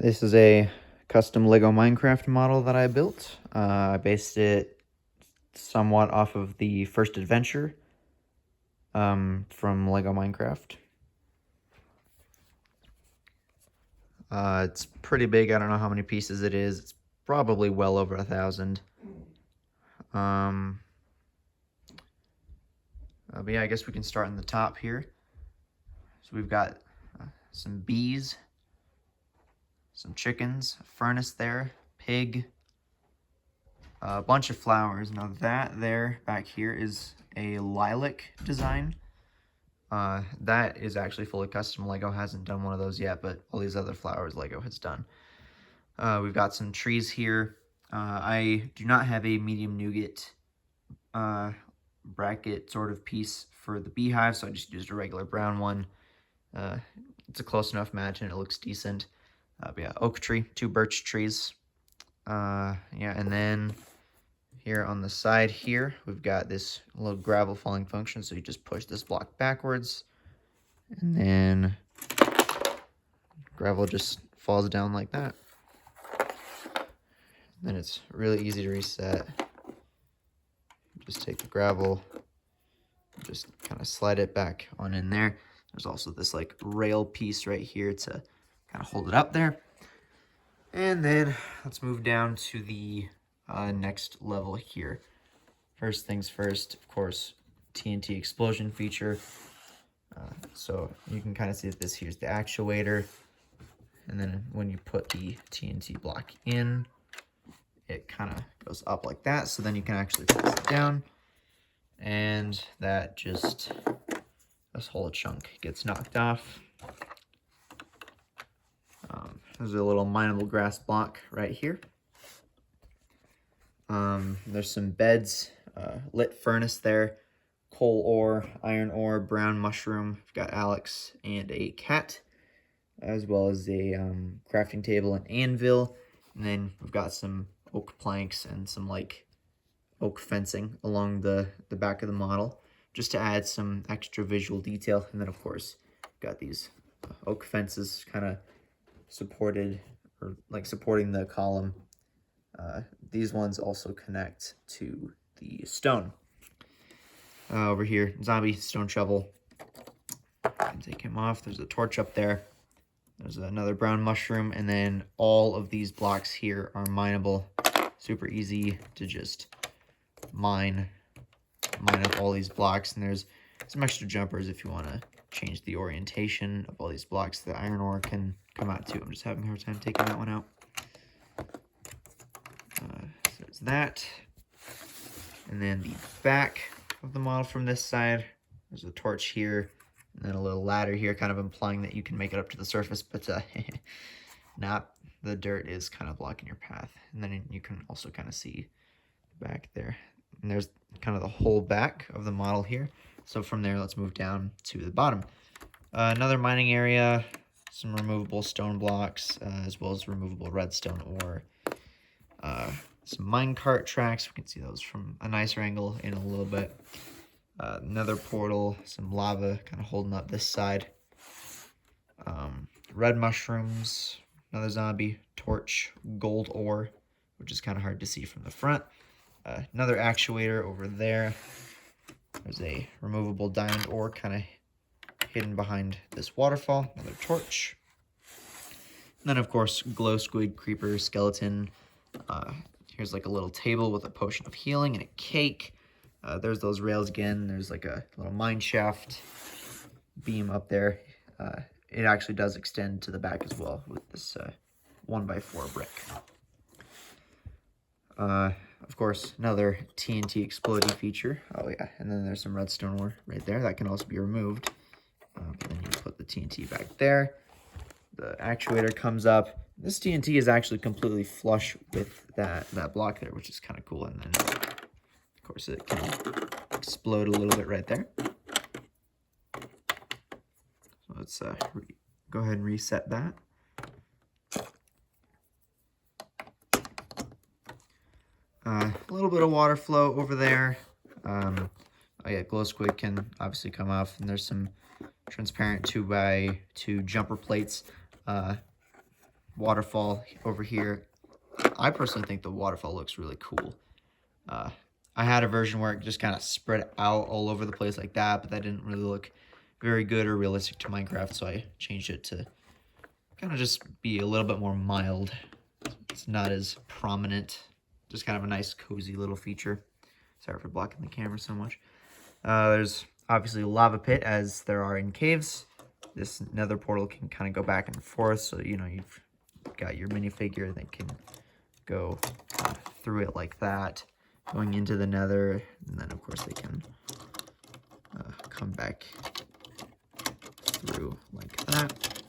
This is a custom Lego Minecraft model that I built. I based it somewhat off of the first adventure from Lego Minecraft. It's pretty big. I don't know how many pieces it is. It's probably well over 1,000. But yeah, I guess we can start in the top here. So we've got some bees, some chickens, a furnace there, pig, a bunch of flowers. Now that there back here is a lilac design. That is actually fully custom. Lego hasn't done one of those yet, but all these other flowers Lego has done. We've got some trees here. I do not have a medium nougat bracket sort of piece for the beehive, so I just used a regular brown one. It's a close enough match and it looks decent. But yeah, oak tree, 2 birch trees. Yeah, and then here on the side here, we've got this little gravel falling function, so you just push this block backwards, and then gravel just falls down like that. Then it's really easy to reset. Just take the gravel, just kind of slide it back on in there. There's also this like rail piece right here to kind of hold it up there. And then let's move down to the next level here. First things first, of course, TNT explosion feature. So you can kind of see that this here's the actuator. And then when you put the TNT block in, it kind of goes up like that. So then you can actually press it down. And that just, this whole chunk gets knocked off. There's a little mineable grass block right here. There's some beds, lit furnace there, coal ore, iron ore, brown mushroom. We've got Alex and a cat, as well as a crafting table and anvil. And then we've got some oak planks and some like oak fencing along the back of the model, just to add some extra visual detail. And then of course, got these oak fences kind of supported, or like supporting the column. These ones also connect to the stone. Over here, zombie stone shovel. Can take him off. There's a torch up there. There's another brown mushroom, and then all of these blocks here are mineable. Super easy to just mine up all these blocks, and there's some extra jumpers if you want to change the orientation of all these blocks. The iron ore can come out too. I'm just having a hard time taking that one out. So there's that. And then the back of the model from this side, there's a torch here, and then a little ladder here, kind of implying that you can make it up to the surface, but not. The dirt is kind of blocking your path. And then you can also kind of see back there. And there's kind of the whole back of the model here. So from there, let's move down to the bottom. Another mining area, some removable stone blocks, as well as removable redstone ore. Some minecart tracks. We can see those from a nicer angle in a little bit. Another portal, some lava kind of holding up this side. Red mushrooms, another zombie, torch, gold ore, which is kind of hard to see from the front. Another actuator over there. There's a removable diamond ore kind of hidden behind this waterfall. Another torch. And then, of course, glow squid, creeper, skeleton. Here's like a little table with a potion of healing and a cake. There's those rails again. There's like a little mine shaft beam up there. It actually does extend to the back as well with this 1x4 brick. Of course, another TNT exploding feature. Oh yeah, and then there's some redstone ore right there. That can also be removed. Then you put the TNT back there. The actuator comes up. This TNT is actually completely flush with that block there, which is kind of cool. And then, of course, it can explode a little bit right there. So let's go ahead and reset that. A little bit of water flow over there. Oh yeah, glow squid can obviously come off, and there's some transparent 2x2 jumper plates. waterfall over here. I personally think the waterfall looks really cool. I had a version where it just kind of spread out all over the place like that, but that didn't really look very good or realistic to Minecraft, so I changed it to kind of just be a little bit more mild. It's not as prominent, just kind of a nice cozy little feature. Sorry for blocking the camera so much. There's obviously a lava pit, as there are in caves. This nether portal can kind of go back and forth, so you know you've got your minifigure that can go through it like that, going into the nether, and then of course they can come back through like that,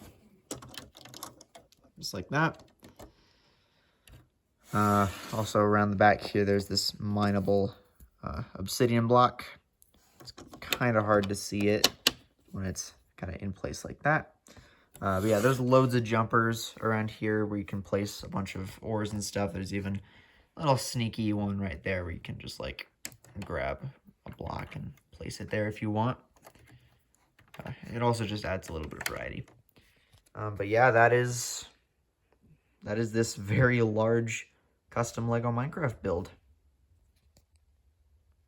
just like that. Also around the back here, there's this mineable obsidian block. It's kind of hard to see it when it's kind of in place like that. But yeah, there's loads of jumpers around here where you can place a bunch of ores and stuff. There's even a little sneaky one right there where you can just like grab a block and place it there if you want. It also just adds a little bit of variety. But yeah, that is this very large custom Lego Minecraft build.